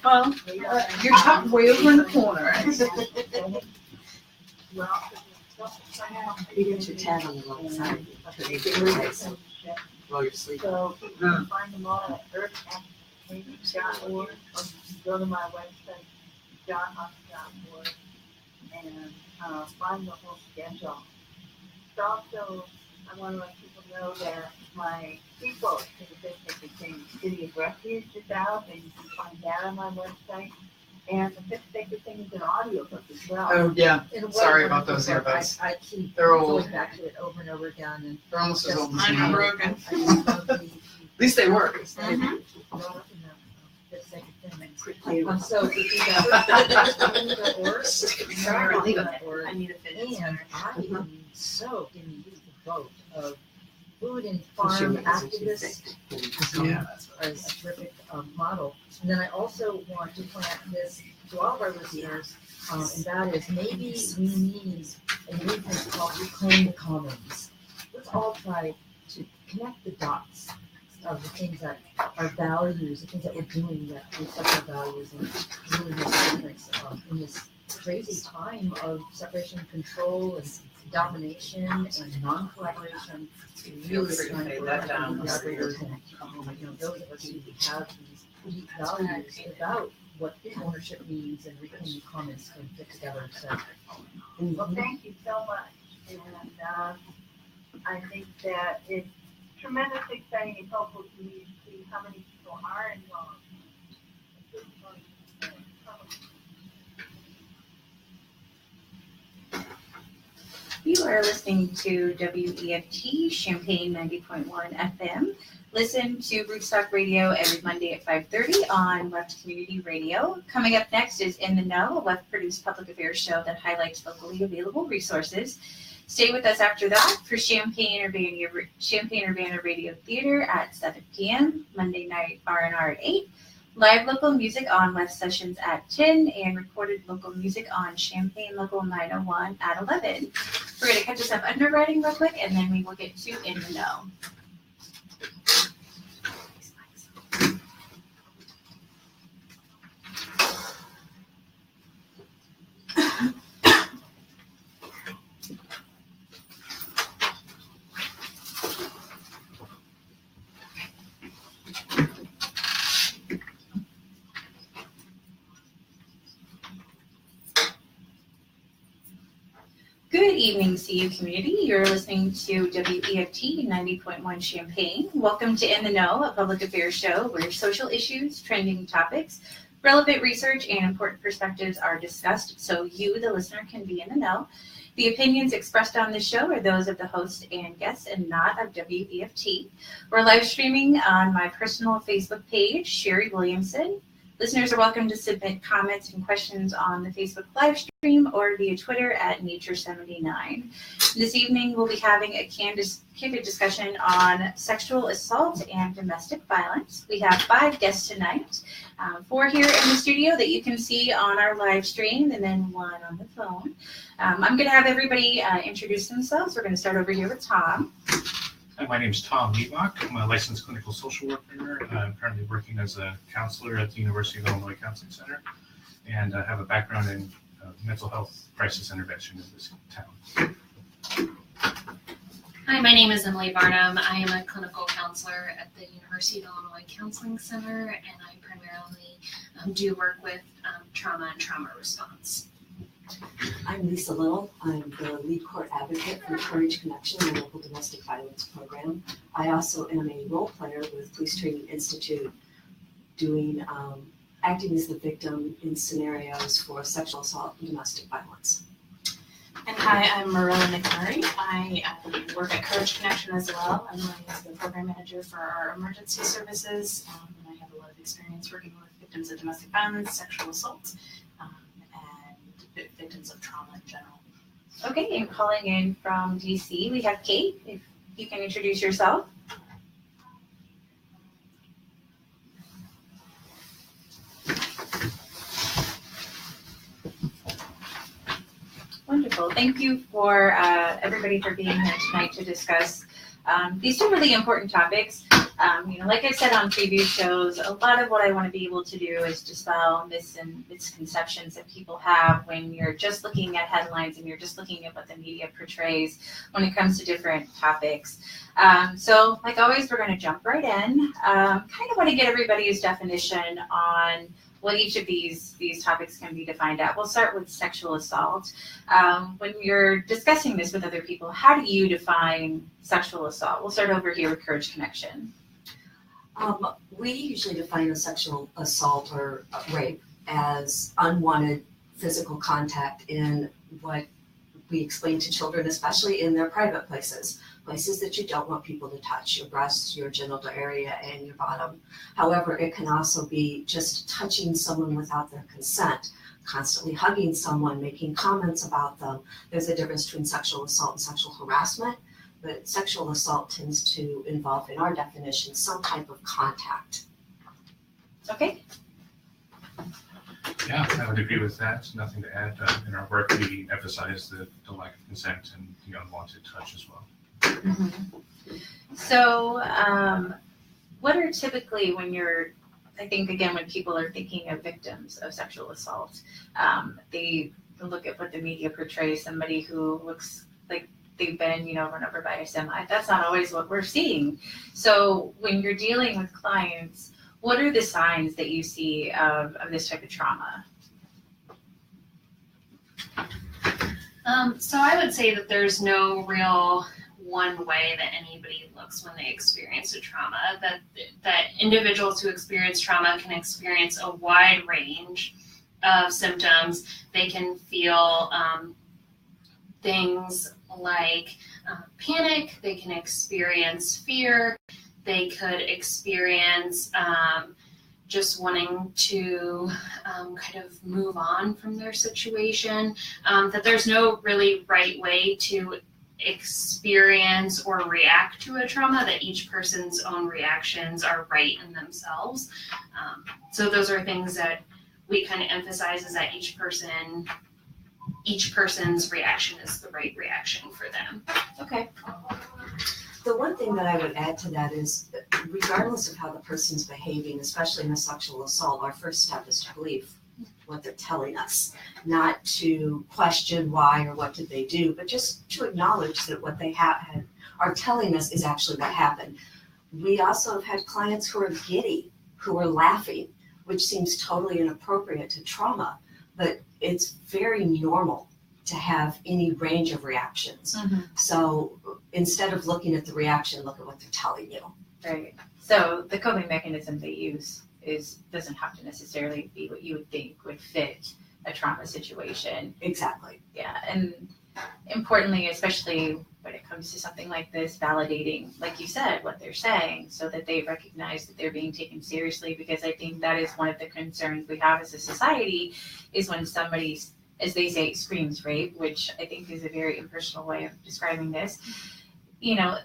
Well, you're tucked way over in the corner. You get your tab on the wrong side. While you're sleeping. So you can find them all at earthactivity.org, or go to my website, johnhoff.org, and find the whole schedule. So also, I want to let people know that my sequel to the Fifth Sacred Thing, City of Refuge, is out, and you can find that on my website. And the Fifth Sacred Thing is an audio book as well. Oh, yeah. Sorry about those earbuds. I keep They're old. going back to it over and over again. And They're almost as old as Mine me. are broken. At least they work. So if you I need a fidget and spinner. I am so in the vote of food and farm activists Yeah, are a terrific model. And then I also want to point out this to all of our listeners, and that is maybe we need a movement called Reclaim the Commons. Let's all try to connect the dots of the things that are values, the things that we're doing that reflect our values and really make a difference in this crazy time of separation and control and domination and non-collaboration. Really trying to that down. collaborators and those of us who have these deep values about what ownership means and reclaiming commons can fit together. So, Well, thank you so much. And I think that it's tremendously exciting and helpful to me to see how many people are involved. You are listening to WEFT Champaign 90.1 FM. Listen to Rootstock Radio every Monday at 5:30 on Left Community Radio. Coming up next is In the Know, a Left-produced public affairs show that highlights locally available resources. Stay with us after that for Champaign-Urbana Radio Theater at 7 p.m., Monday night R&R at 8, live local music on Left Sessions at 10, and recorded local music on Champaign Local 901 at 11. We're going to catch us up underwriting real quick, and then we will get to In the Know. Good evening, CU community. You're listening to WEFT 90.1 Champaign. Welcome to In the Know, a public affairs show where social issues, trending topics, relevant research, and important perspectives are discussed so you, the listener, can be in the know. The opinions expressed on this show are those of the host and guests and not of WEFT. We're live streaming on my personal Facebook page, Sherry Williamson. Listeners are welcome to submit comments and questions on the Facebook live stream or via Twitter at Nature79. This evening, we'll be having a candid discussion on sexual assault and domestic violence. We have 5 guests tonight, 4 here in the studio that you can see on our live stream, and then 1 on the phone. I'm going to have everybody introduce themselves. We're going to start over here with Tom. Hi, my name is Tom Miebach. I'm a licensed clinical social worker. I'm currently working as a counselor at the University of Illinois Counseling Center, and I have a background in mental health crisis intervention in this town. Hi, my name is Emily Barnum. I am a clinical counselor at the University of Illinois Counseling Center, and I primarily do work with trauma and trauma response. I'm Lisa Little. I'm the lead court advocate for Courage Connection, the local domestic violence program. I also am a role player with Police Training Institute, doing acting as the victim in scenarios for sexual assault and domestic violence. And hi, I'm Marella McMurray. I work at Courage Connection as well. I'm running as the program manager for our emergency services. And I have a lot of experience working with victims of domestic violence, sexual assault, and victims of trauma in general. Okay, and calling in from DC, we have Kate. If you can introduce yourself. wonderful. Thank you for everybody for being here tonight to discuss these two really important topics. Like I said on previous shows, a lot of what I want to be able to do is dispel misconceptions that people have when you're just looking at headlines and you're just looking at what the media portrays when it comes to different topics. So like always, we're going to jump right in. Kind of want to get everybody's definition on what each of these topics can be defined at. We'll start with sexual assault. When you're discussing this with other people, how do you define sexual assault? We'll start over here with Courage Connection. We usually define a sexual assault or rape as unwanted physical contact in what we explain to children, especially in their private places that you don't want people to touch, your breasts, your genital area, and your bottom. However, it can also be just touching someone without their consent, constantly hugging someone, making comments about them. There's a difference between sexual assault and sexual harassment, but sexual assault tends to involve, in our definition, some type of contact. Okay. Yeah, I would agree with that. Nothing to add. In our work, we emphasize the lack of consent and the unwanted touch as well. Mm-hmm. So, what are typically I think again, when people are thinking of victims of sexual assault, they look at what the media portrays, somebody who looks like they've been, run over by a semi. That's not always what we're seeing. So when you're dealing with clients, what are the signs that you see of this type of trauma? So I would say that there's no real one way that anybody looks when they experience a trauma, that individuals who experience trauma can experience a wide range of symptoms. They can feel things like panic, they can experience fear, they could experience just wanting to kind of move on from their situation, that there's no really right way to experience or react to a trauma, that each person's own reactions are right in themselves. So those are things that we kind of emphasize, is that each person's reaction is the right reaction for them. Okay. The one thing that I would add to that is, regardless of how the person's behaving, especially in a sexual assault, our first step is to believe what they're telling us, not to question why or what did they do, but just to acknowledge that what they are telling us is actually what happened. We also have had clients who are giddy, who are laughing, which seems totally inappropriate to trauma, but it's very normal to have any range of reactions. Mm-hmm. So instead of looking at the reaction, look at what they're telling you. Right. So the coping mechanism they use doesn't have to necessarily be what you would think would fit a trauma situation. Exactly. Yeah. And importantly, especially when it comes to something like this, validating, like you said, what they're saying so that they recognize that they're being taken seriously, because I think that is one of the concerns we have as a society, is when somebody, as they say, screams rape, which I think is a very impersonal way of describing this.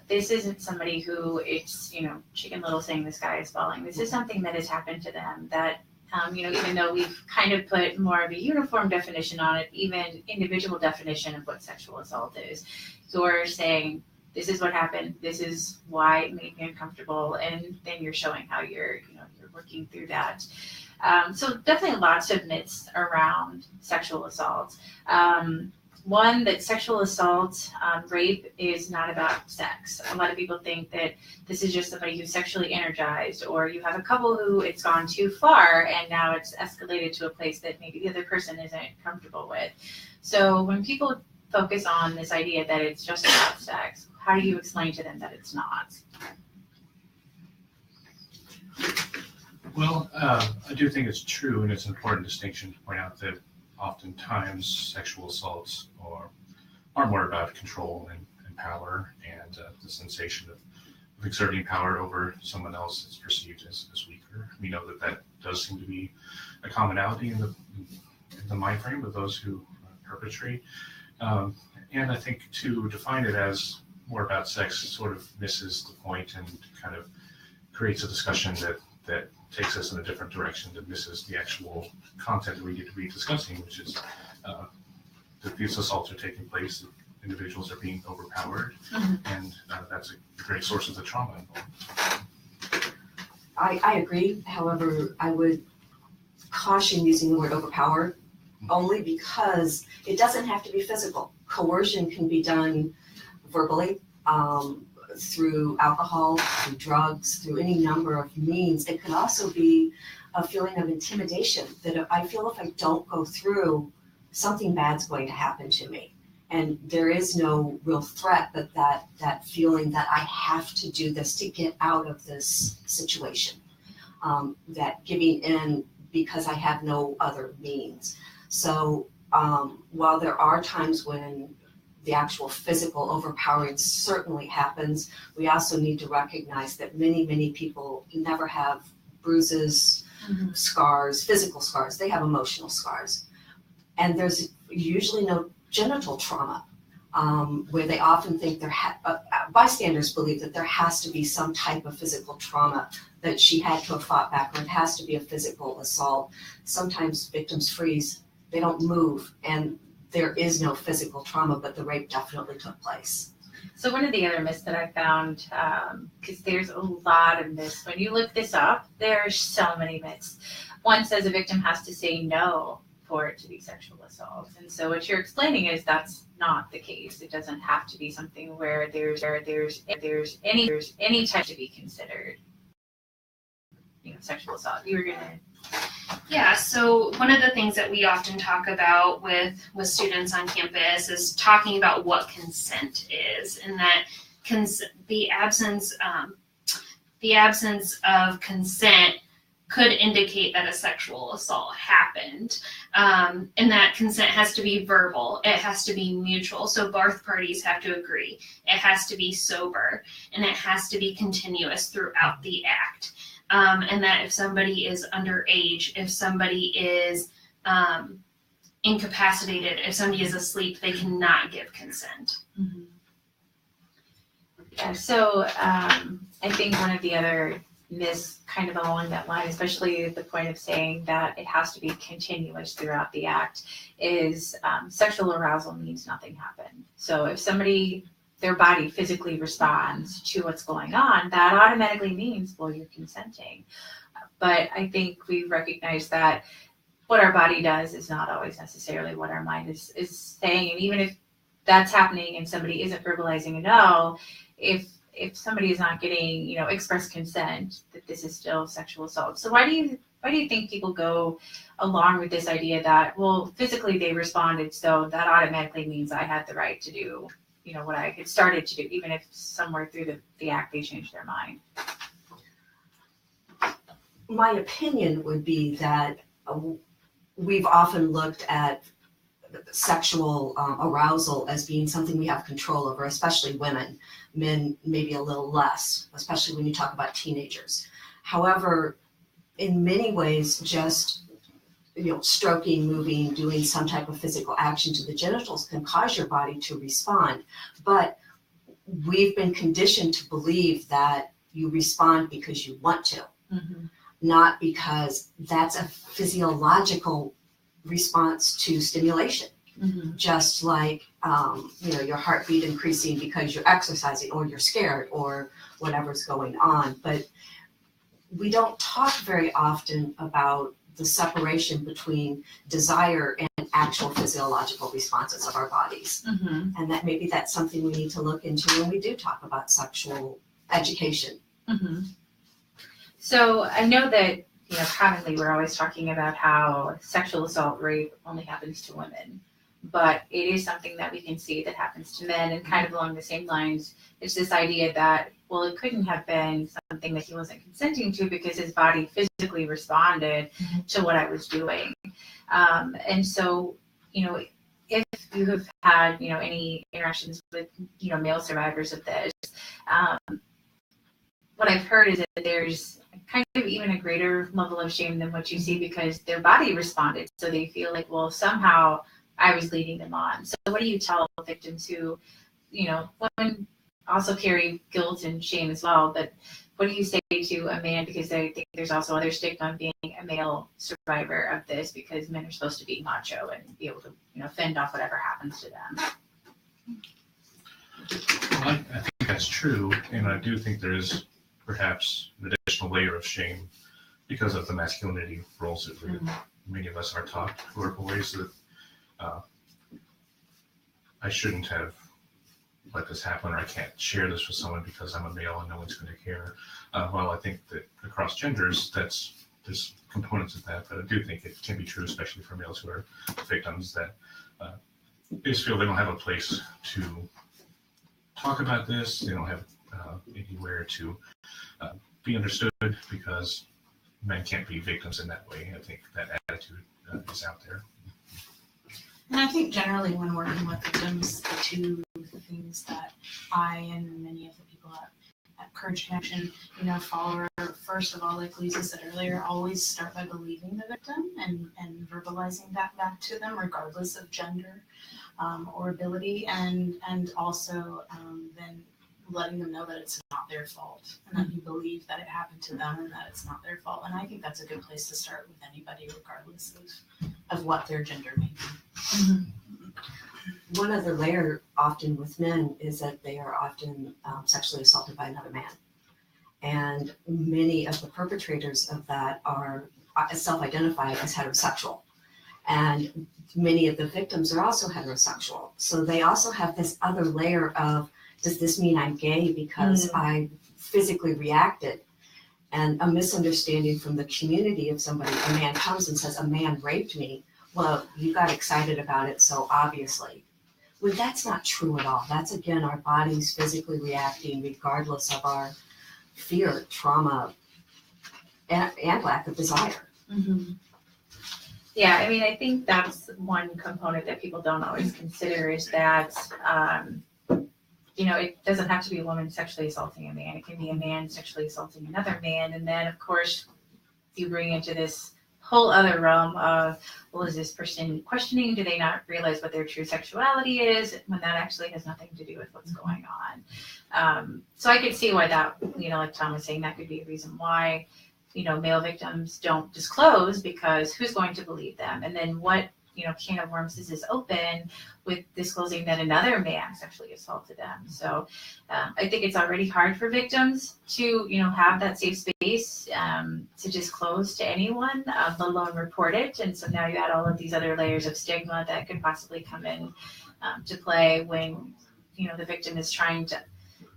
This isn't somebody who it's, Chicken Little saying the sky is falling. This is something that has happened to them that, even though we've kind of put more of a uniform definition on it, even individual definition of what sexual assault is, you're saying, this is what happened, this is why it made me uncomfortable, and then you're showing how you're working through that. So definitely lots of myths around sexual assault. One, that sexual assault, rape is not about sex. A lot of people think that this is just somebody who's sexually energized, or you have a couple who it's gone too far and now it's escalated to a place that maybe the other person isn't comfortable with. So when people focus on this idea that it's just about sex, how do you explain to them that it's not? Well, I do think it's true, and it's an important distinction to point out that oftentimes sexual assaults are more about control and power, and the sensation of exerting power over someone else is perceived as weaker. We know that does seem to be a commonality in the mind frame of those who perpetrate. And I think to define it as more about sex sort of misses the point and kind of creates a discussion that takes us in a different direction, that misses the actual content that we need to be discussing, which is diffuse assaults are taking place, individuals are being overpowered, and that's a great source of the trauma involved. I agree. However, I would caution using the word overpower only because it doesn't have to be physical. Coercion can be done verbally, through alcohol, through drugs, through any number of means. It can also be a feeling of intimidation that I feel if I don't go through, something bad's going to happen to me. And there is no real threat, but that feeling that I have to do this to get out of this situation, that giving in because I have no other means. So while there are times when the actual physical overpowering certainly happens, we also need to recognize that many, many people never have bruises, scars, physical scars. They have emotional scars. And there's usually no genital trauma, where they often think bystanders believe that there has to be some type of physical trauma, that she had to have fought back, or it has to be a physical assault. Sometimes victims freeze, they don't move, and there is no physical trauma, but the rape definitely took place. So one of the other myths that I found, because there's a lot of myths, when you look this up, there's so many myths. One says a victim has to say no for it to be sexual assault. And so what you're explaining is that's not the case. It doesn't have to be something where there's any type to be considered, sexual assault. You were gonna. Yeah, so one of the things that we often talk about with students on campus is talking about what consent is, and that the absence of consent could indicate that a sexual assault happened, and that consent has to be verbal, it has to be mutual, so both parties have to agree, it has to be sober, and it has to be continuous throughout the act. And that if somebody is underage, if somebody is incapacitated, if somebody is asleep, they cannot give consent. Yeah, so I think one of the other myths kind of along that line, especially the point of saying that it has to be continuous throughout the act, is sexual arousal means nothing happened. So if their body physically responds to what's going on, that automatically means, well, you're consenting. But I think we recognize that what our body does is not always necessarily what our mind is saying. And even if that's happening and somebody isn't verbalizing a no, if somebody is not getting, express consent, that this is still sexual assault. So why do you think people go along with this idea that, well, physically they responded, so that automatically means I had the right to do what I had started to do, even if somewhere through the act they changed their mind? My opinion would be that we've often looked at sexual arousal as being something we have control over, especially women. Men maybe a little less, especially when you talk about teenagers. However, in many ways, just stroking, moving, doing some type of physical action to the genitals can cause your body to respond. But we've been conditioned to believe that you respond because you want to, not because that's a physiological response to stimulation. Just like, your heartbeat increasing because you're exercising or you're scared or whatever's going on. But we don't talk very often about the separation between desire and actual physiological responses of our bodies. And that maybe that's something we need to look into when we do talk about sexual education. So I know that, commonly we're always talking about how sexual assault rape only happens to women, but it is something that we can see that happens to men, and kind of along the same lines, it's this idea that, well, it couldn't have been something that he wasn't consenting to because his body physically responded to what I was doing. And so, if you have had, any interactions with, male survivors of this, what I've heard is that there's kind of even a greater level of shame than what you see because their body responded. So they feel like, well, somehow I was leading them on. So what do you tell victims who, when also carry guilt and shame as well. But what do you say to a man? Because I think there's also other stigma on being a male survivor of this, because men are supposed to be macho and be able to, fend off whatever happens to them. Well, I think that's true, and I do think there is perhaps an additional layer of shame because of the masculinity roles that many of us are taught who are boys, that I shouldn't have let this happen, or I can't share this with someone because I'm a male and no one's going to care. While I think that across genders, there's components of that, but I do think it can be true, especially for males who are victims, that they just feel they don't have a place to talk about this. They don't have anywhere to be understood because men can't be victims in that way. I think that attitude is out there. And I think generally when working with victims, the two things that I and many of the people at Courage Connection, follow are, first of all, like Lisa said earlier, always start by believing the victim and verbalizing that back to them, regardless of gender or ability, and also then letting them know that it's not their fault and that you believe that it happened to them and that it's not their fault. And I think that's a good place to start with anybody, regardless of what their gender may be. One other layer often with men is that they are often sexually assaulted by another man. And many of the perpetrators of that are self-identified as heterosexual. And many of the victims are also heterosexual. So they also have this other layer of, does this mean I'm gay because I physically reacted? And a misunderstanding from the community of somebody, a man comes and says, a man raped me. Well, you got excited about it, so obviously. Well, that's not true at all. That's, again, our bodies physically reacting regardless of our fear, trauma, and lack of desire. Mm-hmm. Yeah, I think that's one component that people don't always consider, is that it doesn't have to be a woman sexually assaulting a man. It can be a man sexually assaulting another man. And then, of course, you bring into this whole other realm of, well, is this person questioning? Do they not realize what their true sexuality is? When that actually has nothing to do with what's going on. So I could see why that, like Tom was saying, that could be a reason why, male victims don't disclose, because who's going to believe them? And then what, can of worms does this open with disclosing that another man sexually assaulted them? So I think it's already hard for victims to, have that safe space to disclose to anyone, let alone report it. And so now you add all of these other layers of stigma that could possibly come in to play when, the victim is trying to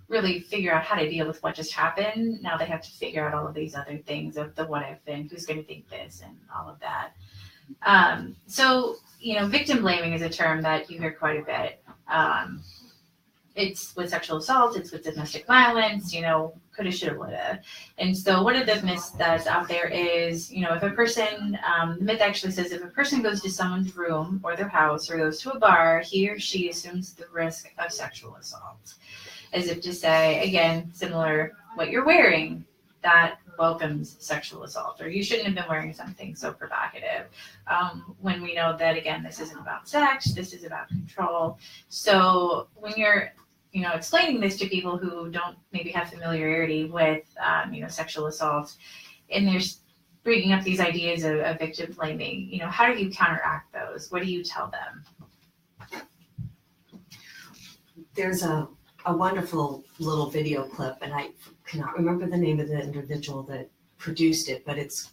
really figure out how to deal with what just happened. Now they have to figure out all of these other things of the what if and who's going to think this and all of that. So, victim blaming is a term that you hear quite a bit. It's with sexual assault, it's with domestic violence, coulda, shoulda, woulda. And so one of the myths that's out there is, if a person, the myth actually says if a person goes to someone's room or their house or goes to a bar, he or she assumes the risk of sexual assault. As if to say, again, similar, what you're wearing, that welcomes sexual assault, or you shouldn't have been wearing something so provocative. When we know that, again, this isn't about sex, this is about control. So when you're, explaining this to people who don't maybe have familiarity with, sexual assault, and they're bringing up these ideas of victim blaming, how do you counteract those? What do you tell them? There's a wonderful little video clip, and I cannot remember the name of the individual that produced it, but it's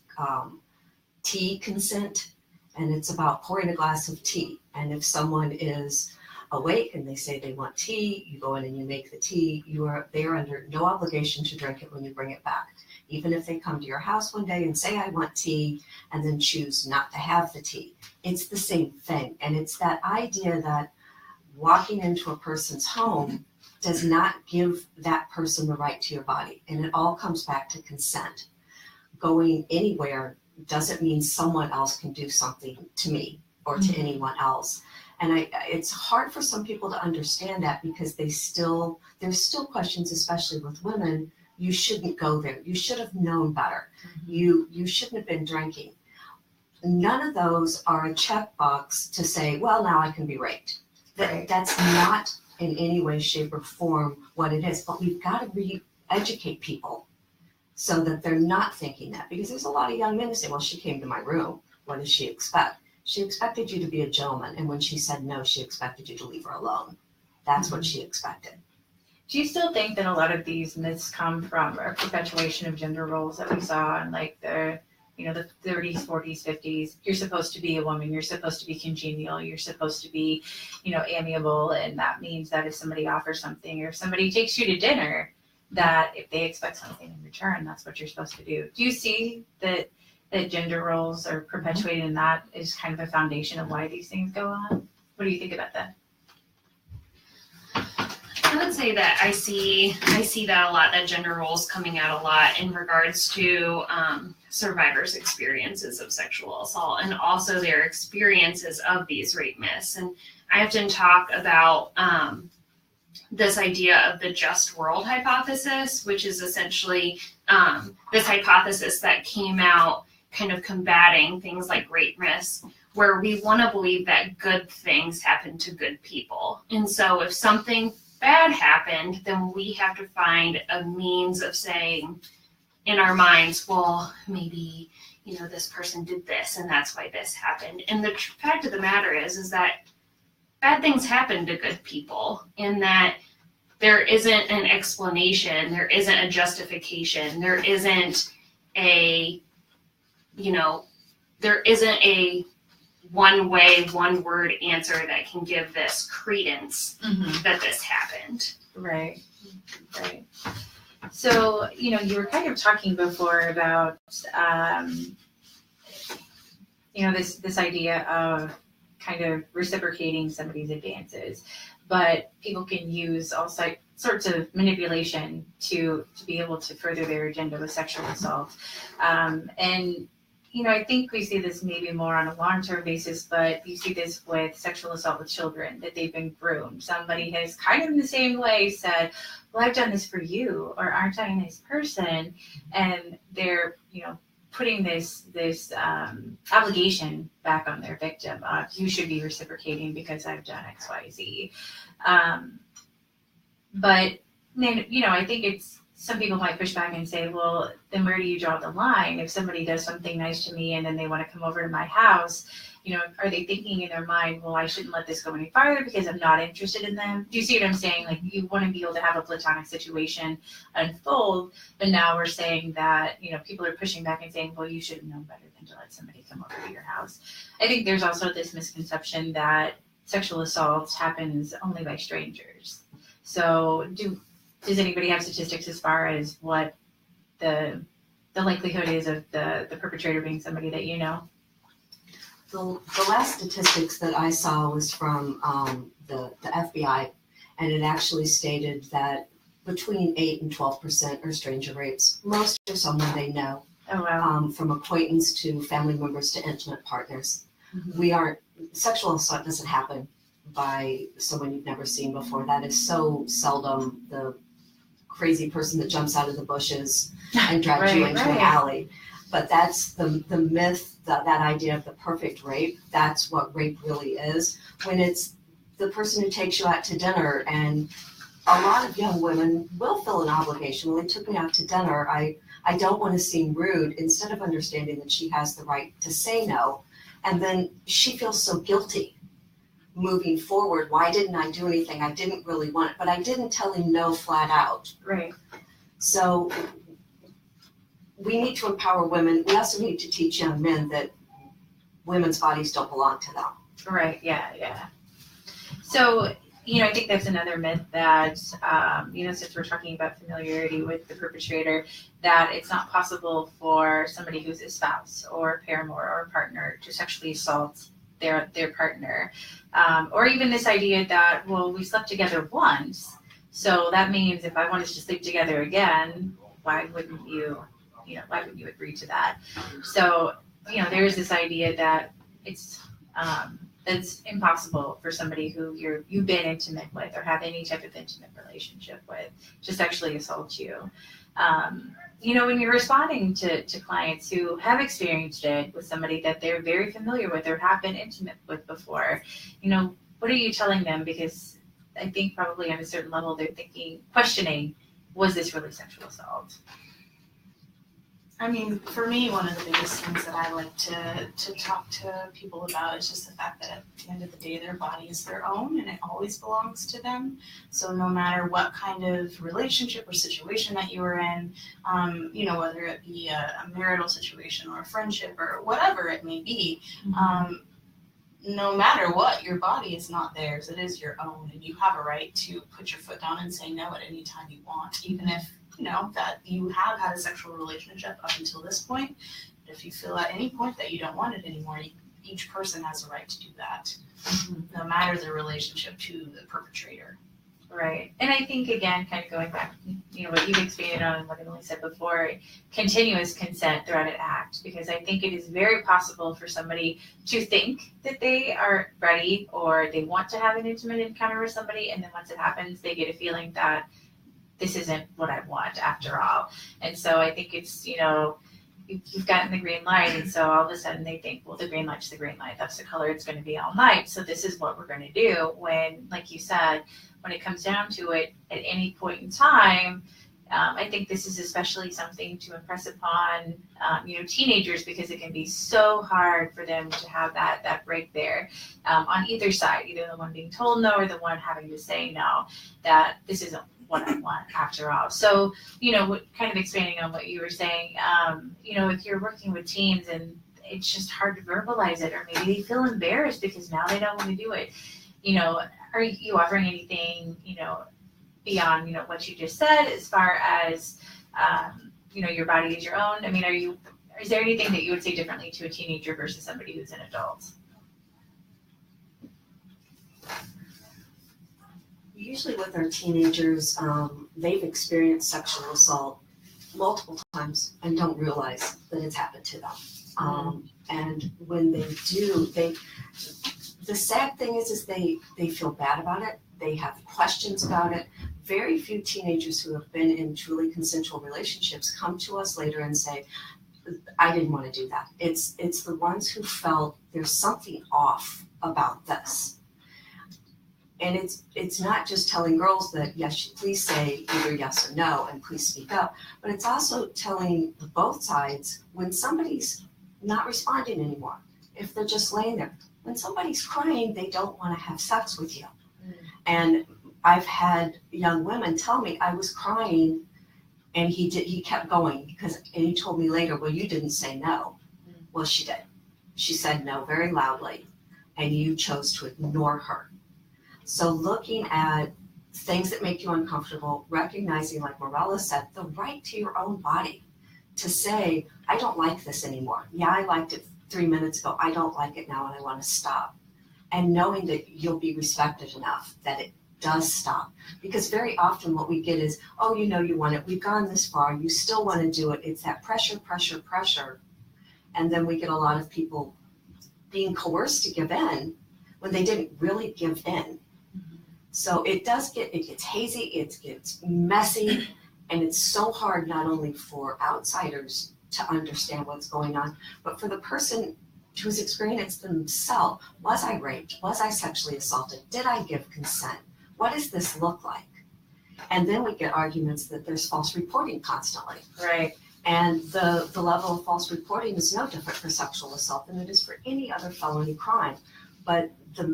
tea consent, and it's about pouring a glass of tea. And if someone is awake and they say they want tea, you go in and you make the tea. They are under no obligation to drink it when you bring it back. Even if they come to your house one day and say, I want tea, and then choose not to have the tea. It's the same thing. And it's that idea that walking into a person's home does not give that person the right to your body. And it all comes back to consent. Going anywhere doesn't mean someone else can do something to me or to anyone else. And it's hard for some people to understand that, because there's still questions, especially with women. You shouldn't go there. You should have known better. You shouldn't have been drinking. None of those are a checkbox to say, well, now I can be raped. That's not in any way, shape, or form what it is. But we've got to re-educate people so that they're not thinking that. Because there's a lot of young men who say, well, she came to my room. What does she expect? She expected you to be a gentleman. And when she said no, she expected you to leave her alone. That's what she expected. Do you still think that a lot of these myths come from a perpetuation of gender roles that we saw in like the 30s, 40s, 50s? You're supposed to be a woman. You're supposed to be congenial. You're supposed to be, amiable. And that means that if somebody offers something or if somebody takes you to dinner, that if they expect something in return, that's what you're supposed to do. Do you see that gender roles are perpetuated and that is kind of a foundation of why these things go on? What do you think about that? I would say that I see that a lot, that gender roles coming out a lot in regards to survivors' experiences of sexual assault and also their experiences of these rape myths. And I often talk about this idea of the just world hypothesis, which is essentially this hypothesis that came out kind of combating things like rape myths, where we want to believe that good things happen to good people. And so if something bad happened, then we have to find a means of saying in our minds, well, maybe, this person did this and that's why this happened. And the fact of the matter is that bad things happen to good people, in that there isn't an explanation, there isn't a justification, there isn't a one way, one word answer that can give this credence that this happened. Right. So, you were kind of talking before about, this idea of kind of reciprocating somebody's advances, but people can use all sorts of manipulation to be able to further their agenda with sexual assault. And I think we see this maybe more on a long-term basis, but you see this with sexual assault with children, that they've been groomed. Somebody has kind of in the same way said, well, I've done this for you, or aren't I a nice person? And they're, putting this obligation back on their victim of, you should be reciprocating because I've done X, Y, Z. But then, I think some people might push back and say, well, then where do you draw the line? If somebody does something nice to me and then they want to come over to my house, are they thinking in their mind, well, I shouldn't let this go any farther because I'm not interested in them? Do you see what I'm saying? Like, you want to be able to have a platonic situation unfold, but now we're saying that, people are pushing back and saying, well, you should have known better than to let somebody come over to your house. I think there's also this misconception that sexual assault happens only by strangers. So does anybody have statistics as far as what the likelihood is of the perpetrator being somebody that you know? The last statistics that I saw was from the FBI, and it actually stated that between 8 and 12% are stranger rapes. Most are someone they know. Oh, wow. From acquaintance to family members to intimate partners. Sexual assault doesn't happen by someone you've never seen before. That is so seldom the crazy person that jumps out of the bushes and drags you into an alley. But that's the myth, that idea of the perfect rape. That's what rape really is. When it's the person who takes you out to dinner, and a lot of young women will feel an obligation. Well, they took me out to dinner. I don't want to seem rude, instead of understanding that she has the right to say no. And then she feels so guilty moving forward. Why didn't I do anything? I didn't really want it, but I didn't tell him no flat out. Right. So we need to empower women. We also need to teach young men that women's bodies don't belong to them. Right. Yeah. So, I think that's another myth that, since we're talking about familiarity with the perpetrator, that it's not possible for somebody who's a spouse or paramour or partner to sexually assault their partner. Or even this idea that, well, we slept together once, so that means if I wanted to sleep together again, why wouldn't you agree to that? So, there's this idea that it's impossible for somebody who you've been intimate with or have any type of intimate relationship with to sexually assault you. When you're responding to clients who have experienced it with somebody that they're very familiar with or have been intimate with before, what are you telling them? Because I think probably at a certain level they're questioning, was this really sexual assault? I mean, for me, one of the biggest things that I like to talk to people about is just the fact that at the end of the day, their body is their own and it always belongs to them. So no matter what kind of relationship or situation that you were in, whether it be a marital situation or a friendship or whatever it may be, no matter what, your body is not theirs. It is your own, and you have a right to put your foot down and say no at any time you want, even if that you have had a sexual relationship up until this point. But if you feel at any point that you don't want it anymore, each person has a right to do that, no matter their relationship to the perpetrator. Right. And I think, again, kind of going back, what you've expanded on and what Emily said before, continuous consent throughout an act, because I think it is very possible for somebody to think that they are ready or they want to have an intimate encounter with somebody, and then once it happens, they get a feeling that this isn't what I want after all. And so I think it's, you've gotten the green light, and so all of a sudden they think, well, the green light's the green light. That's the color it's going to be all night. So this is what we're going to do. When, like you said, when it comes down to it, at any point in time, I think this is especially something to impress upon, teenagers, because it can be so hard for them to have that break there on either side, either the one being told no or the one having to say no, that this isn't what I want after all. So, kind of expanding on what you were saying, if you're working with teens and it's just hard to verbalize it, or maybe they feel embarrassed because now they don't want to do it, are you offering anything, beyond, what you just said as far as, your body is your own? I mean, is there anything that you would say differently to a teenager versus somebody who's an adult? Usually with our teenagers, they've experienced sexual assault multiple times and don't realize that it's happened to them. And when they do, the sad thing is they feel bad about it. They have questions about it. Very few teenagers who have been in truly consensual relationships come to us later and say, I didn't want to do that. It's the ones who felt there's something off about this. And it's not just telling girls that, yes, please say either yes or no, and please speak up, but it's also telling both sides when somebody's not responding anymore, if they're just laying there. When somebody's crying, they don't want to have sex with you. And I've had young women tell me, I was crying, and he kept going, and he told me later, well, you didn't say no. Well, she did. She said no very loudly, and you chose to ignore her. So looking at things that make you uncomfortable, recognizing, like Marella said, the right to your own body to say, I don't like this anymore. Yeah, I liked it 3 minutes ago. I don't like it now and I want to stop. And knowing that you'll be respected enough that it does stop. Because very often what we get is, oh, you want it. We've gone this far. You still want to do it. It's that pressure. And then we get a lot of people being coerced to give in when they didn't really give in. So it gets hazy, it gets messy, and it's so hard not only for outsiders to understand what's going on, but for the person who's experienced themselves. Was I raped? Was I sexually assaulted? Did I give consent? What does this look like? And then we get arguments that there's false reporting constantly. Right. And the level of false reporting is no different for sexual assault than it is for any other felony crime. But the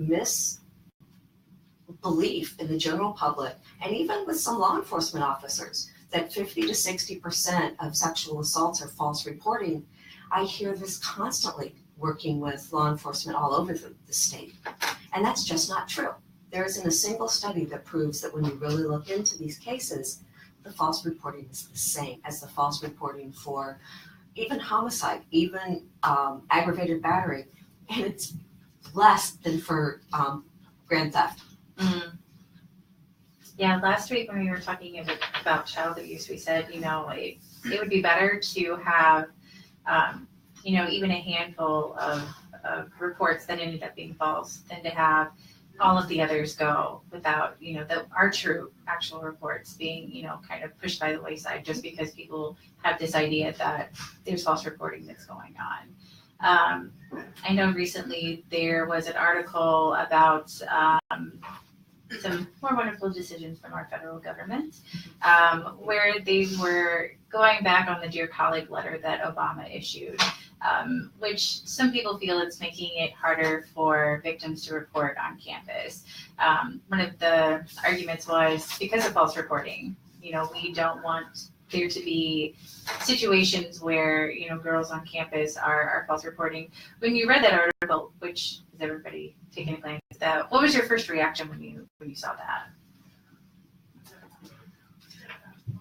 misbelief in the general public, and even with some law enforcement officers, that 50 to 60% of sexual assaults are false reporting. I hear this constantly working with law enforcement all over the state. And that's just not true. There isn't a single study that proves that when you really look into these cases, the false reporting is the same as the false reporting for even homicide, even aggravated battery, and it's less than for grand theft. Yeah, last week when we were talking about child abuse, we said, it would be better to have, even a handful of reports that ended up being false than to have all of the others go without, our true actual reports being, kind of pushed by the wayside just because people have this idea that there's false reporting that's going on. I know recently there was an article about some more wonderful decisions from our federal government, where they were going back on the Dear Colleague letter that Obama issued, which some people feel it's making it harder for victims to report on campus. One of the arguments was because of false reporting. We don't want there to be situations where, girls on campus are false reporting. When you read that article, which is everybody taking a glance at that, what was your first reaction when you saw that?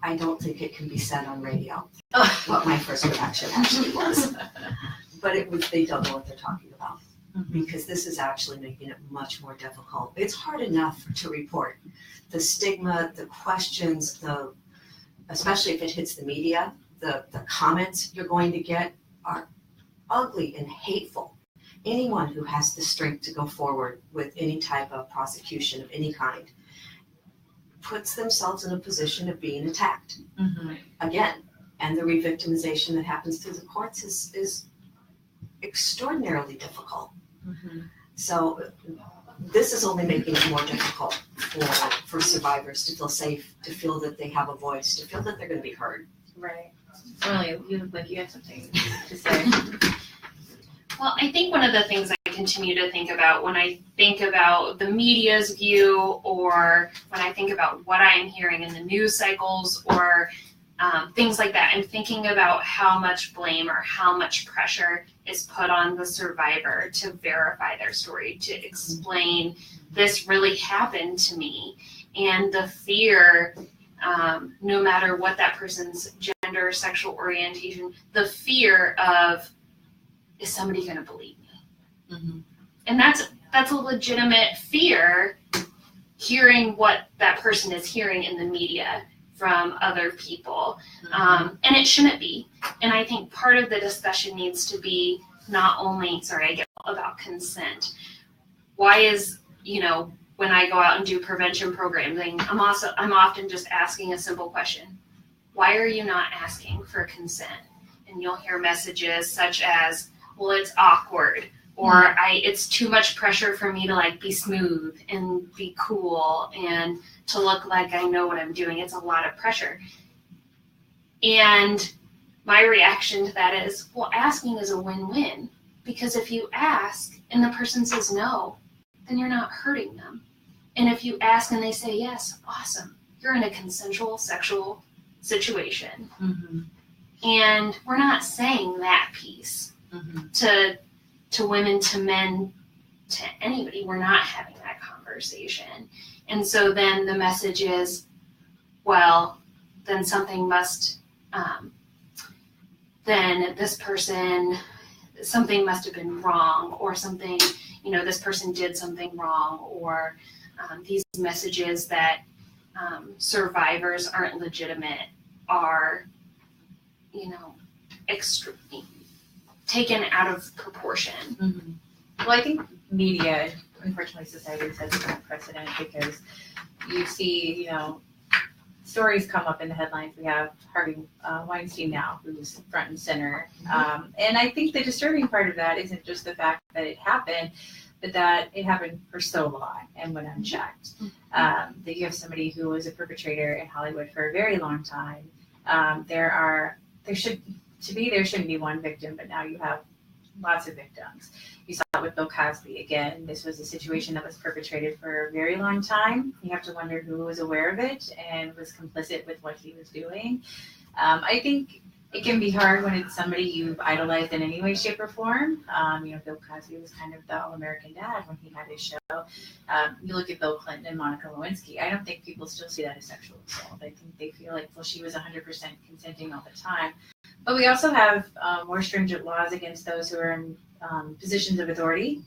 I don't think it can be said on radio what my first reaction actually was. But they don't know what they're talking about, because this is actually making it much more difficult. It's hard enough to report. The stigma, the questions, especially if it hits the media, the comments you're going to get are ugly and hateful. Anyone who has the strength to go forward with any type of prosecution of any kind puts themselves in a position of being attacked again. And the re-victimization that happens through the courts is extraordinarily difficult. So this is only making it more difficult for survivors to feel safe, to feel that they have a voice, to feel that they're going to be heard. Right. Emily, you look like you have something to say. Well, I think one of the things I continue to think about when I think about the media's view, or when I think about what I'm hearing in the news cycles, or things like that, I'm thinking about how much blame or how much pressure is put on the survivor to verify their story, to explain this really happened to me, and the fear, no matter what that person's gender, sexual orientation, the fear of, is somebody going to believe me? And that's a legitimate fear, hearing what that person is hearing in the media from other people. And it shouldn't be. And I think part of the discussion needs to be not only, about consent. Why is, when I go out and do prevention programming, I'm often just asking a simple question. Why are you not asking for consent? And you'll hear messages such as, well, it's awkward, or it's too much pressure for me to be smooth and be cool and to look like I know what I'm doing. It's a lot of pressure. And my reaction to that is, well, asking is a win-win, because if you ask and the person says no, then you're not hurting them. And if you ask and they say yes, awesome. You're in a consensual sexual situation. And we're not saying that piece to women, to men, to anybody. We're not having that conversation. And so then the message is, well, then something must, then this person, something must have been wrong, or something, this person did something wrong, or these messages that survivors aren't legitimate are, taken out of proportion. Well, I think media, unfortunately, society sets a precedent, because you see, stories come up in the headlines. We have Harvey Weinstein now, who's front and center. And I think the disturbing part of that isn't just the fact that it happened, but that it happened for so long and went unchecked. That you have somebody who was a perpetrator in Hollywood for a very long time. There shouldn't be one victim, but now you have lots of victims. You saw it with Bill Cosby. Again, this was a situation that was perpetrated for a very long time. You have to wonder who was aware of it and was complicit with what he was doing. I think it can be hard when it's somebody you've idolized in any way, shape, or form. Bill Cosby was kind of the all-American dad when he had his show. You look at Bill Clinton and Monica Lewinsky. I don't think people still see that as sexual assault. I think they feel like, well, she was 100% consenting all the time. But we also have more stringent laws against those who are in positions of authority.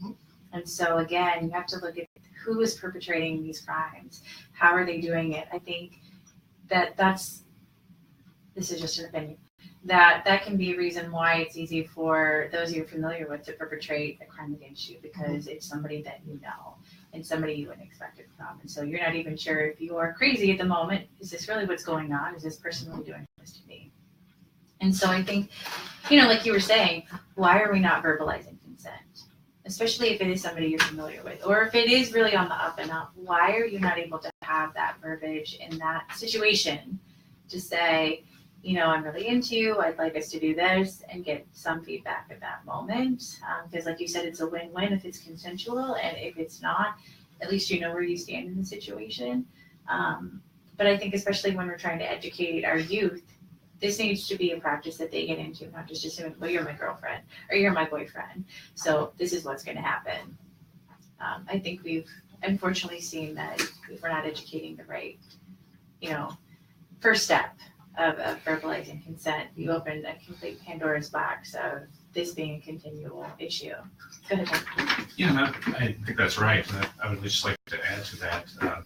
And so, again, you have to look at who is perpetrating these crimes. How are they doing it? I think this is just an opinion, that can be a reason why it's easy for those you're familiar with to perpetrate a crime against you, because it's somebody that you know and somebody you wouldn't expect it from. And so you're not even sure if you are crazy at the moment. Is this really what's going on? Is this person really doing this to me? And so I think, like you were saying, why are we not verbalizing consent? especially if it is somebody you're familiar with, or if it is really on the up and up, why are you not able to have that verbiage in that situation to say, you know, I'm really into you, I'd like us to do this, and get some feedback at that moment. Because like you said, it's a win-win if it's consensual, and if it's not, at least you know where you stand in the situation. But I think especially when we're trying to educate our youth, this needs to be a practice that they get into, not just assuming, well, you're my girlfriend or you're my boyfriend, so this is what's going to happen. I think we've unfortunately seen that if we're not educating the right, you know, first step of verbalizing consent, you open a complete Pandora's box of this being a continual issue. Go ahead. Yeah, no, I think that's right. And I would just like to add to that,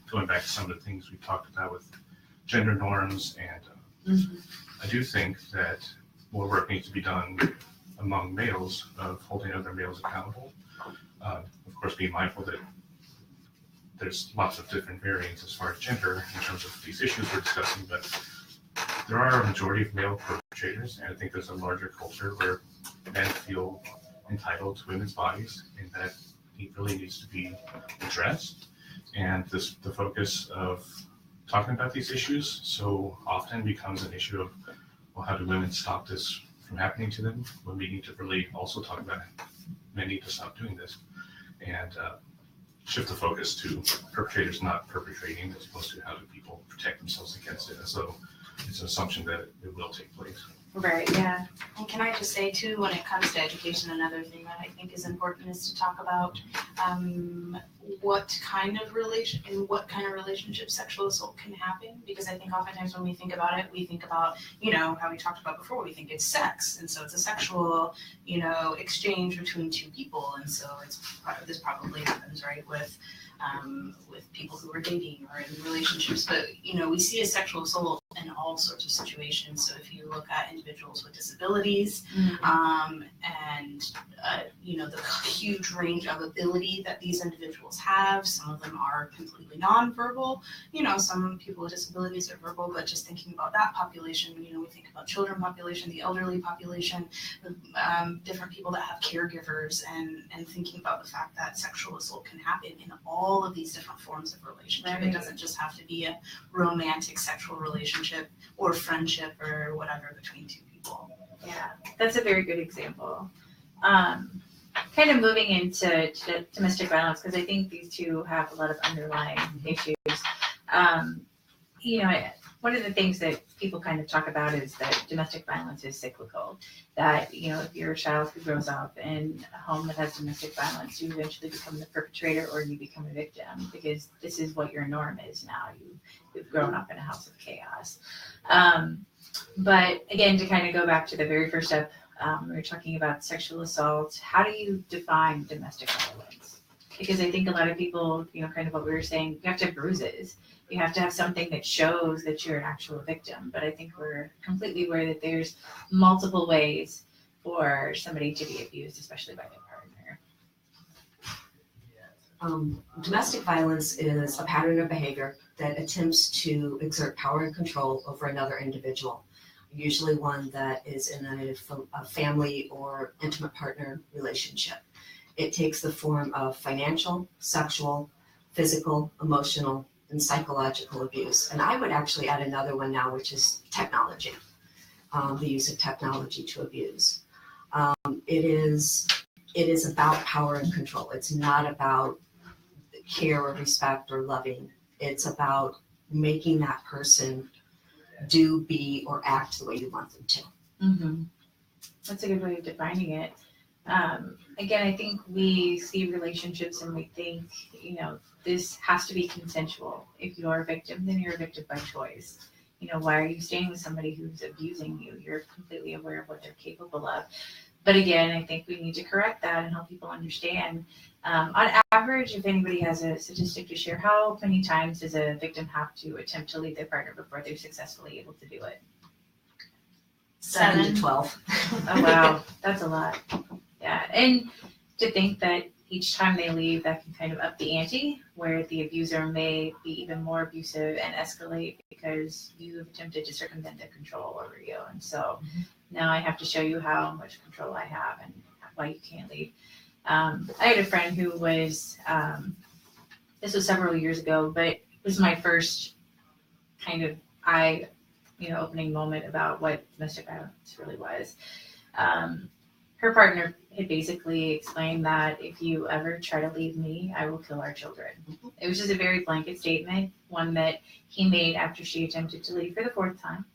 going back to some of the things we talked about with gender norms, and I do think that more work needs to be done among males of holding other males accountable. Of course, be mindful that there's lots of different variants as far as gender in terms of these issues we're discussing, but there are a majority of male perpetrators, and I think there's a larger culture where men feel entitled to women's bodies, and that it really needs to be addressed. And the focus of talking about these issues so often becomes an issue of, well, how do women stop this from happening to them? When we need to really also talk about men need to stop doing this, and shift the focus to perpetrators not perpetrating, as opposed to how do people protect themselves against it, as though it's an assumption that it will take place. Right, yeah. And can I just say too, when it comes to education, another thing that I think is important is to talk about what kind of relationship sexual assault can happen. Because I think oftentimes when we think about it, we think about, you know, how we talked about before, we think it's sex. And so it's a sexual, you know, exchange between two people. And so this probably happens, right, with people who are dating or in relationships. But, you know, we see a sexual assault in all sorts of situations. So if you look at individuals with disabilities, you know, the huge range of ability that these individuals have, some of them are completely nonverbal. You know, some people with disabilities are verbal, but just thinking about that population, you know, we think about children population, the elderly population, different people that have caregivers, and thinking about the fact that sexual assault can happen in all of these different forms of relationship. Right. It doesn't just have to be a romantic sexual relationship or friendship or whatever between two people. Yeah, that's a very good example. Kind of moving into domestic violence, because I think these two have a lot of underlying issues. You know, one of the things that people kind of talk about is that domestic violence is cyclical. That, you know, if you're a child who grows up in a home that has domestic violence, you eventually become the perpetrator or you become a victim, because this is what your norm is now. You've grown up in a house of chaos. But again, to kind of go back to the very first step, we were talking about sexual assault. How do you define domestic violence? Because I think a lot of people, you know, kind of what we were saying, you have to have bruises. You have to have something that shows that you're an actual victim. But I think we're completely aware that there's multiple ways for somebody to be abused, especially by their partner. Domestic violence is a pattern of behavior that attempts to exert power and control over another individual, usually one that is in a family or intimate partner relationship. It takes the form of financial, sexual, physical, emotional, and psychological abuse. And I would actually add another one now, which is technology, the use of technology to abuse. It is about power and control. It's not about care or respect or loving. It's about making that person do, be, or act the way you want them to. Mm-hmm. That's a good way of defining it. Again, I think we see relationships and we think, you know, this has to be consensual. If you're a victim, then you're a victim by choice. You know, why are you staying with somebody who's abusing you? You're completely aware of what they're capable of. But again, I think we need to correct that and help people understand. On average, if anybody has a statistic to share, how many times does a victim have to attempt to leave their partner before they're successfully able to do it? 7 to 12. Oh, wow. That's a lot. Yeah. And to think that each time they leave, that can kind of up the ante, where the abuser may be even more abusive and escalate because you have attempted to circumvent their control over you. And so now I have to show you how much control I have and why you can't leave. I had a friend who was, this was several years ago, but it was my first kind of opening moment about what domestic violence really was. Her partner had basically explained that if you ever try to leave me, I will kill our children. It was just a very blanket statement, one that he made after she attempted to leave for the 4th time.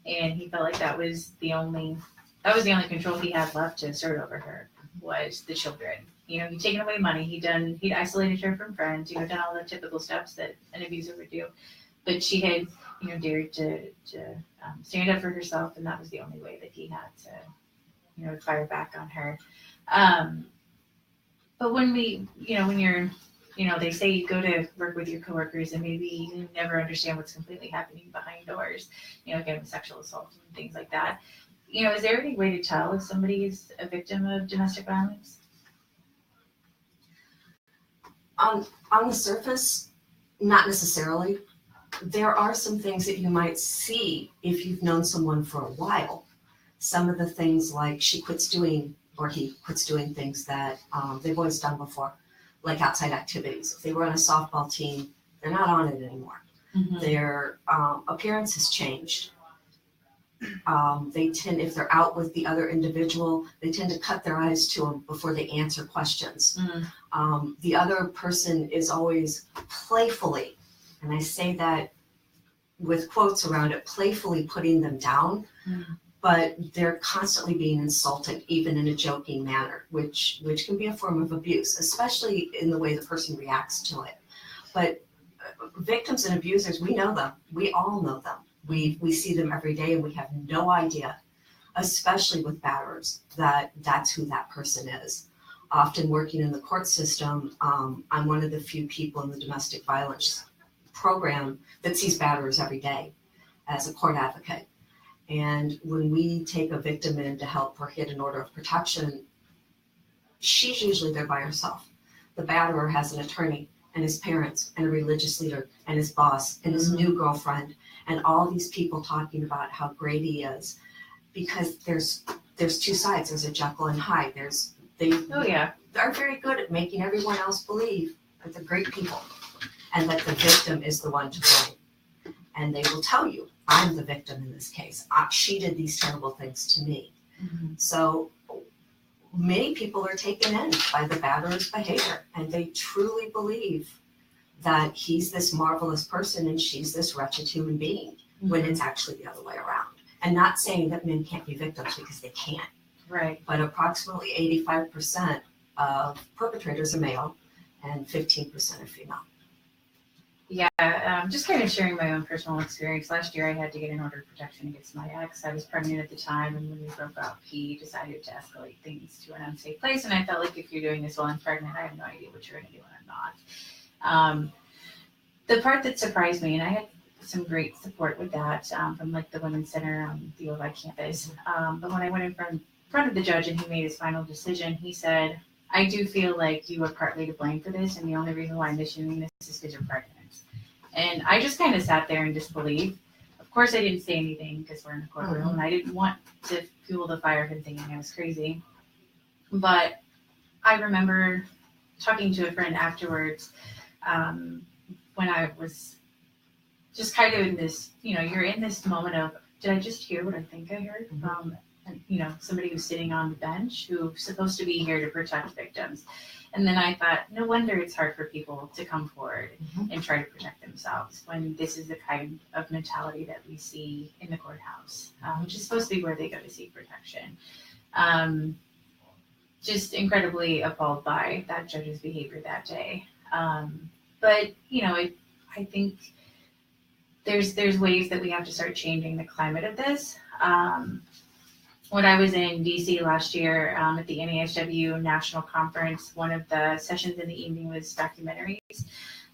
And he felt like that was the only control he had left to assert over her, was the children. He'd taken away money, he'd isolated her from friends, done all the typical steps that an abuser would do. But she had, dared to stand up for herself, and that was the only way that he had to, fire back on her. But when you're, they say you go to work with your coworkers and maybe you never understand what's completely happening behind doors, again, with sexual assault and things like that. Is there any way to tell if somebody is a victim of domestic violence? On the surface, not necessarily. There are some things that you might see if you've known someone for a while. Some of the things like she quits doing, or he quits doing things that they've always done before, like outside activities. If they were on a softball team, they're not on it anymore. Mm-hmm. Their appearance has changed. They tend, if they're out with the other individual, they tend to cut their eyes to them before they answer questions. Mm-hmm. The other person is always playfully, and I say that with quotes around it, playfully putting them down, but they're constantly being insulted, even in a joking manner, which can be a form of abuse, especially in the way the person reacts to it. But victims and abusers, we know them. We all know them. We see them every day, and we have no idea, especially with batterers, that's who that person is. Often working in the court system, I'm one of the few people in the domestic violence program that sees batterers every day as a court advocate. And when we take a victim in to help her get an order of protection, she's usually there by herself. The batterer has an attorney and his parents and a religious leader and his boss and his new girlfriend and all these people talking about how great he is, because there's 2 sides. There's a Jekyll and Hyde. They're very good at making everyone else believe that they're great people and that the victim is the one to blame. And they will tell you, I'm the victim in this case. She did these terrible things to me. Mm-hmm. So many people are taken in by the batterer's behavior, and they truly believe that he's this marvelous person and she's this wretched human being, when it's actually the other way around. And not saying that men can't be victims, because they can't. Right. But approximately 85% of perpetrators are male and 15% are female. Yeah, just kind of sharing my own personal experience. Last year I had to get an order of protection against my ex. I was pregnant at the time, and when we broke up, he decided to escalate things to an unsafe place, and I felt like, if you're doing this while I'm pregnant, I have no idea what you're going to do when I'm not. The part that surprised me, and I had some great support with that from like the Women's Center on the UIUC campus, but when I went in front of the judge and he made his final decision, he said, I do feel like you are partly to blame for this, and the only reason why I'm issuing this is because you're pregnant. And I just kind of sat there in disbelief. Of course, I didn't say anything because we're in the courtroom, and I didn't want to fuel the fire of him thinking I was crazy. But I remember talking to a friend afterwards when I was just kind of in this, you're in this moment of, did I just hear what I think I heard from, somebody who's sitting on the bench who's supposed to be here to protect victims? And then I thought, no wonder it's hard for people to come forward and try to protect themselves when this is the kind of mentality that we see in the courthouse, which is supposed to be where they go to seek protection. Just incredibly appalled by that judge's behavior that day. But, I think there's ways that we have to start changing the climate of this. When I was in DC last year at the NASW National Conference, one of the sessions in the evening was documentaries.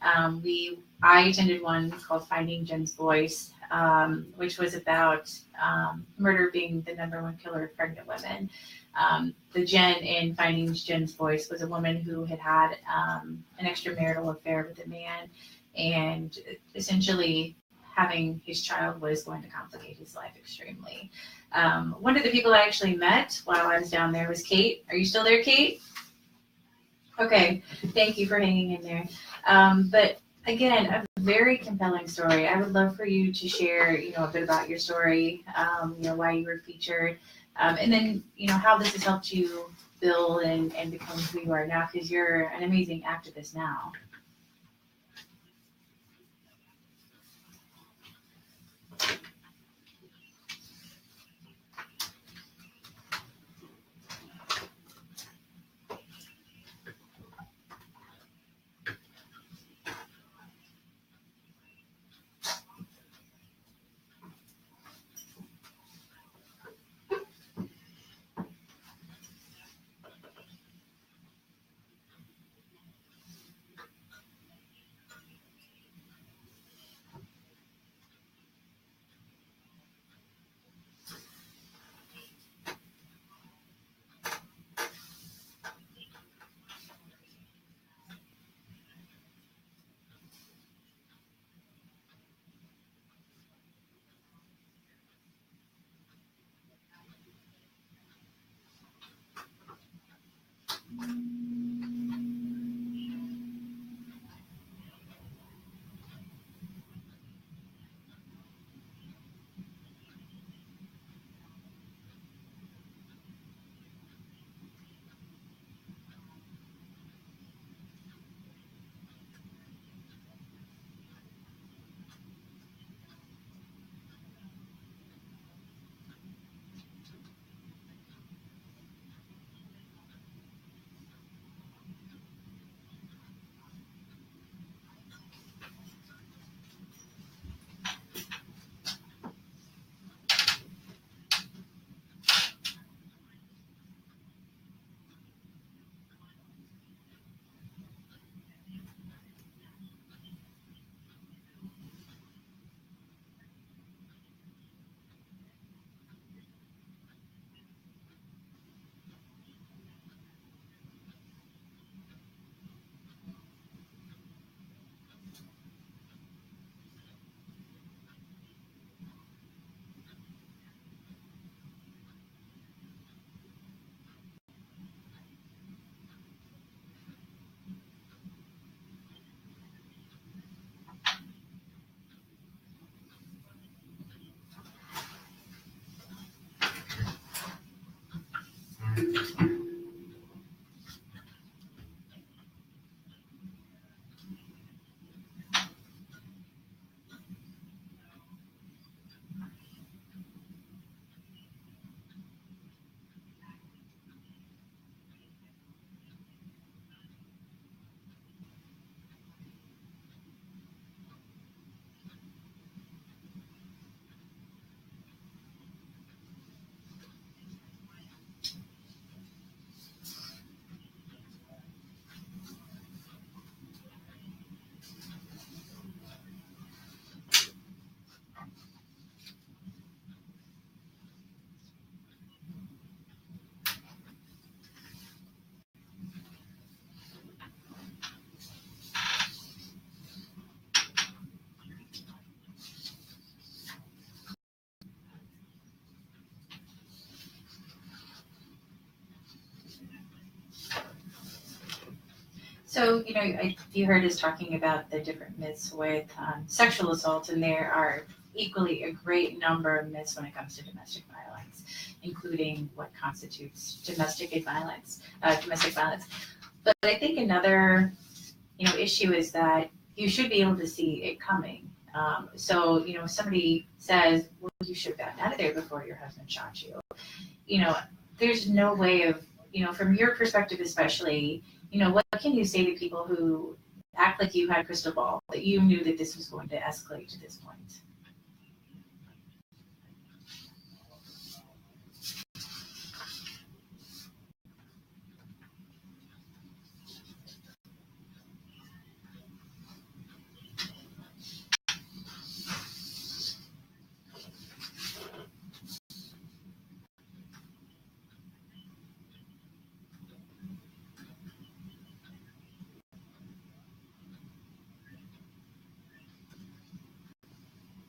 I attended one called Finding Jenn's Voice, which was about murder being the #1 killer of pregnant women. The Jenn in Finding Jenn's Voice was a woman who had an extramarital affair with a man, and essentially having his child was going to complicate his life extremely. One of the people I actually met while I was down there was Kate. Are you still there, Kate? Okay, thank you for hanging in there. But again, a very compelling story. I would love for you to share, a bit about your story, why you were featured, and then, how this has helped you build and become who you are now, because you're an amazing activist now. So, you heard us talking about the different myths with sexual assault, and there are equally a great number of myths when it comes to domestic violence, including what constitutes domestic violence. But I think another, issue is that you should be able to see it coming. So, if somebody says, well, you should have gotten out of there before your husband shot you, there's no way of, from your perspective especially, what can you say to people who act like you had a crystal ball, that you knew that this was going to escalate to this point?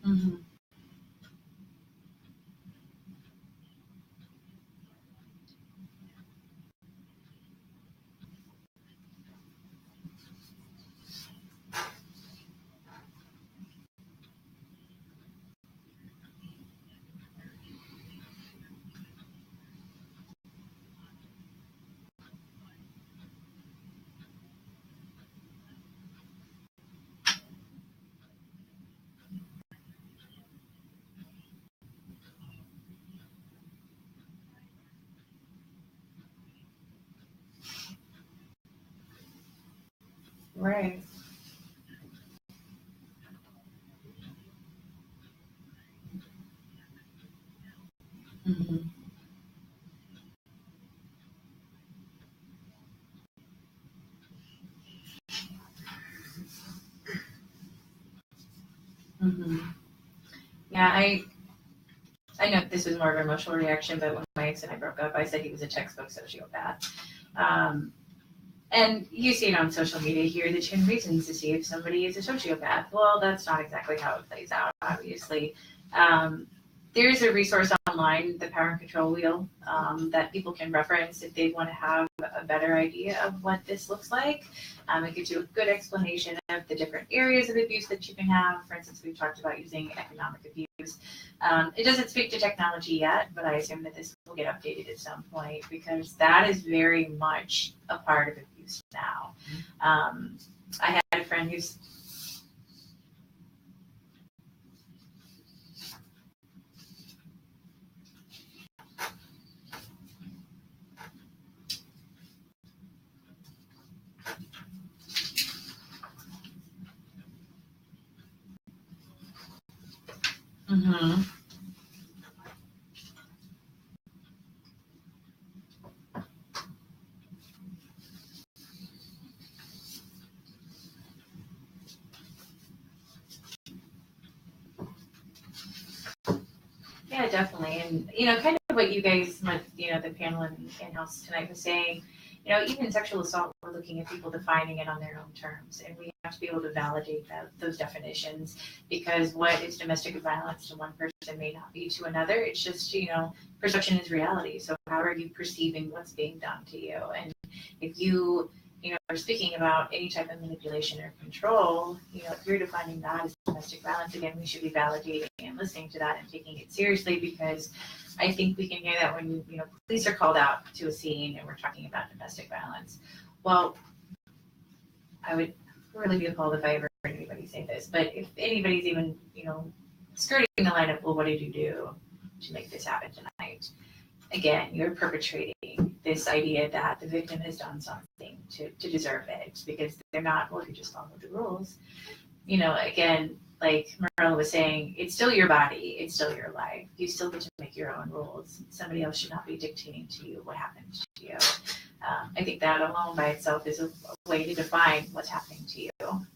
Mm-hmm. Right. Mm-hmm. Mm-hmm. Yeah, I know this was more of an emotional reaction, but when my ex and I broke up, I said he was a textbook sociopath. And you see it on social media here, the 10 reasons to see if somebody is a sociopath. Well, that's not exactly how it plays out, obviously. There's a resource online, the Power and Control Wheel, that people can reference if they want to have a better idea of what this looks like. It gives you a good explanation of the different areas of abuse that you can have. For instance, we've talked about using economic abuse. It doesn't speak to technology yet, but I assume that this will get updated at some point because that is very much a part of abuse now. I had a friend who's Mm-hmm. Yeah, definitely. And, kind of what you guys, the panel in-house tonight was saying, even sexual assault, we're looking at people defining it on their own terms. And we have to be able to validate those definitions because what is domestic violence to one person may not be to another. It's just, perception is reality. So how are you perceiving what's being done to you? And if you, are speaking about any type of manipulation or control, if you're defining that as domestic violence, again, we should be validating and listening to that and taking it seriously because I think we can hear that when, police are called out to a scene and we're talking about domestic violence. Well, I would really be appalled if I ever heard anybody say this, but if anybody's even, skirting the line of, well, what did you do to make this happen tonight? Again, you're perpetrating this idea that the victim has done something to deserve it because they're not, well, if you just follow the rules. Again, like Marella was saying, it's still your body, it's still your life. You still get to make your own rules. Somebody else should not be dictating to you what happens to you. I think that alone by itself is a way to define what's happening to you.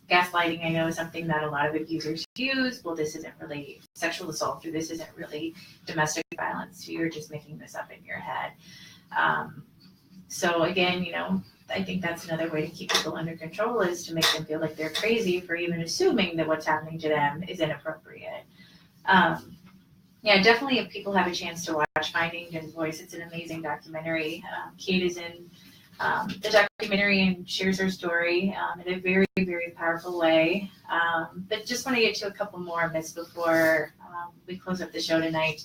Gaslighting, I know, is something that a lot of abusers use. Well, this isn't really sexual assault, or this isn't really domestic violence. You're just making this up in your head. So again, I think that's another way to keep people under control is to make them feel like they're crazy for even assuming that what's happening to them is inappropriate. Yeah, definitely if people have a chance to watch Finding Jenn's Voice, it's an amazing documentary. Kate is in the documentary and shares her story in a very, very powerful way. But just want to get to a couple more myths before we close up the show tonight.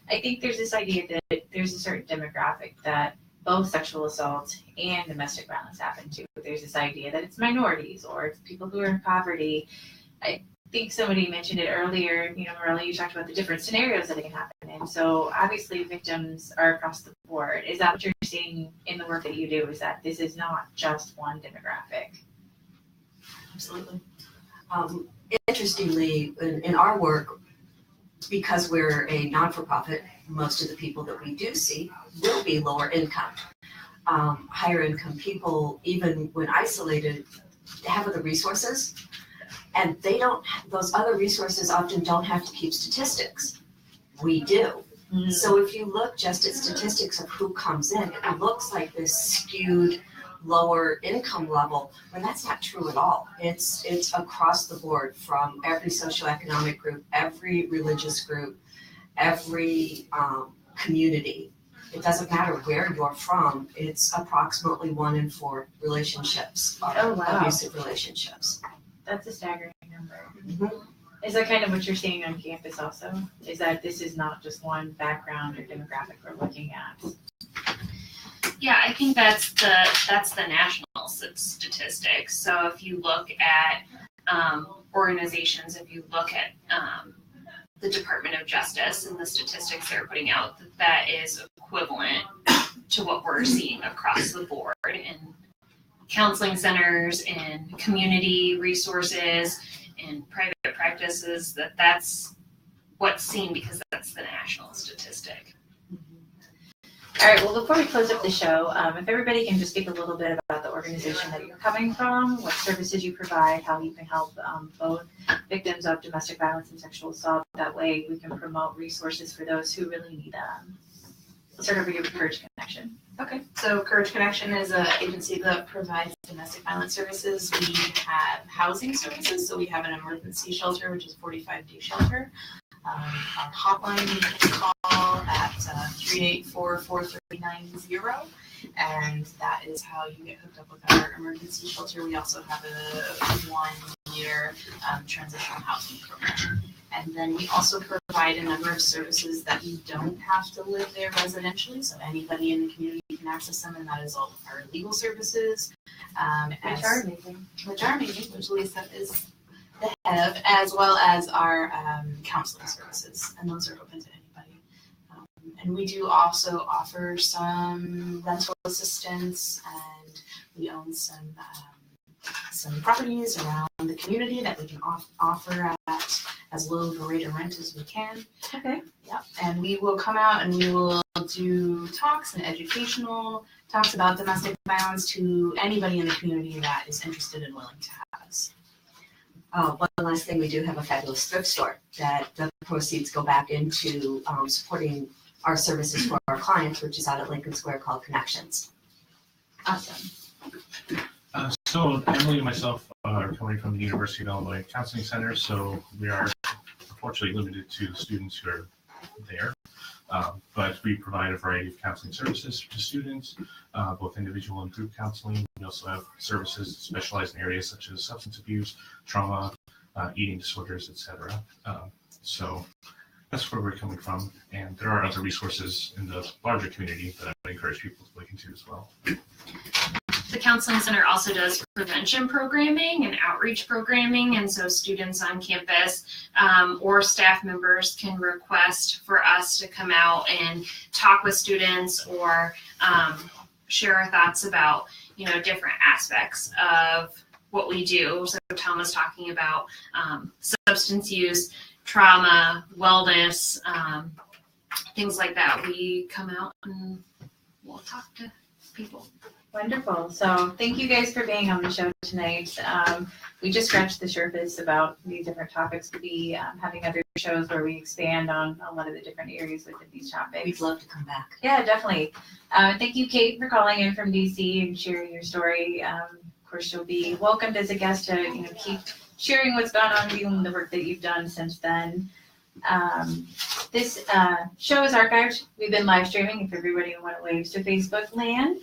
I think there's this idea that there's a certain demographic that both sexual assault and domestic violence happen to. There's this idea that it's minorities or it's people who are in poverty. I think somebody mentioned it earlier, Marella, you talked about the different scenarios that it can happen in. So obviously victims are across the board. Is that what you're seeing in the work that you do? Is that this is not just one demographic? Absolutely. Interestingly, in our work, because we're a non-for-profit, most of the people that we do see will be lower income. Higher income people, even when isolated, have other resources, and those other resources often don't have to keep statistics. We do. Mm-hmm. So if you look just at statistics of who comes in, it looks like this skewed lower income level, when that's not true at all. It's across the board from every socioeconomic group, every religious group, every community. It doesn't matter where you're from. It's approximately 1 in 4 relationships are abusive relationships. That's a staggering number. Mm-hmm. Is that kind of what you're seeing on campus also? Is that this is not just one background or demographic we're looking at? Yeah, I think that's the national statistics. So if you look at organizations, if you look at the Department of Justice and the statistics they're putting out, that is equivalent to what we're seeing across the board. And counseling centers and community resources and private practices, that's what's seen because that's the national statistic. All right, well, before we close up the show, if everybody can just speak a little bit about the organization that you're coming from, what services you provide, how you can help both victims of domestic violence and sexual assault. That way we can promote resources for those who really need them. Let's start over here with Courage Connection. Okay, so Courage Connection is an agency that provides domestic violence services. We have housing services, so we have an emergency shelter, which is a 45-day shelter. Our hotline you can call at 384-4390, and that is how you get hooked up with our emergency shelter. We also have a 1-year transitional housing program. And then we also provide a number of services that you don't have to live there residentially, so anybody in the community can access them, and that is all of our legal services. Which are amazing. Which Lisa is the head of, as well as our counseling services, and those are open to anybody. And we do also offer some rental assistance, and we own some properties around the community that we can offer at as low of a rate of rent as we can. Okay. Yep. And we will come out and we will do talks and educational talks about domestic violence to anybody in the community that is interested and willing to have us. One last thing, we do have a fabulous thrift store that the proceeds go back into supporting our services for our clients, which is out at Lincoln Square, called Connections. Awesome. So Emily and myself are coming from the University of Illinois Counseling Center, so we are unfortunately limited to the students who are there. But we provide a variety of counseling services to students, both individual and group counseling. We also have services specialized in areas such as substance abuse, trauma, eating disorders, etc. So that's where we're coming from. And there are other resources in the larger community that I would encourage people to look into as well. The Counseling Center also does prevention programming and outreach programming, and so students on campus or staff members can request for us to come out and talk with students or share our thoughts about, different aspects of what we do. So Tom was talking about substance use, trauma, wellness, things like that. We come out and we'll talk to people. Wonderful. So thank you guys for being on the show tonight. We just scratched the surface about these different topics. We'll be having other shows where we expand on a lot of the different areas within these topics. We'd love to come back. Yeah, definitely. Thank you, Kate, for calling in from DC and sharing your story. Of course, you'll be welcomed as a guest to keep sharing what's gone on with you and the work that you've done since then. This show is archived. We've been live streaming if everybody want to waves to Facebook land.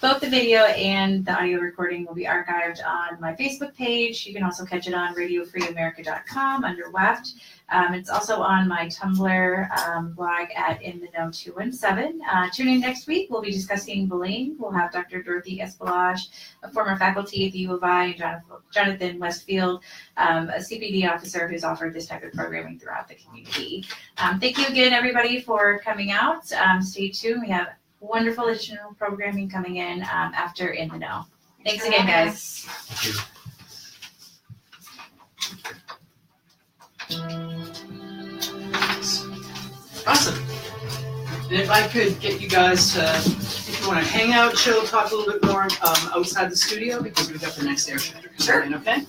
Both the video and the audio recording will be archived on my Facebook page. You can also catch it on radiofreeamerica.com under WEFT. It's also on my Tumblr blog at InTheKnow217. Tune in next week. We'll be discussing bullying. We'll have Dr. Dorothy Espelage, a former faculty at the U of I, and Jonathan Westfield, a CPD officer who's offered this type of programming throughout the community. Thank you again, everybody, for coming out. Stay tuned. We have wonderful additional programming coming in after In the Know. Thanks again, guys. Thank you. Awesome. And if I could get you guys to, if you want to hang out, chill, talk a little bit more outside the studio, because we've got the next air shifter coming in, okay?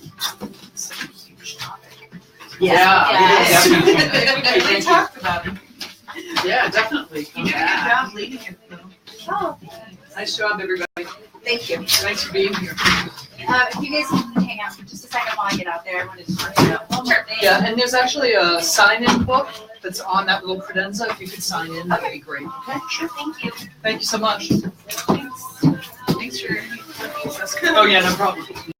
It's a huge topic. Yeah. Yes. Definitely. We talked about it. Yeah, definitely. You did a good job leading it, though. Oh, Nice job, everybody. Thank you. Thanks for being here. If you guys can hang out for just a second while I get out there, I want to just talk about one more thing. Yeah, and there's actually a sign-in book that's on that little credenza. If you could sign in, that'd be great. Okay, sure. Thank you. Thank you so much. Thanks for. Oh, yeah, no problem.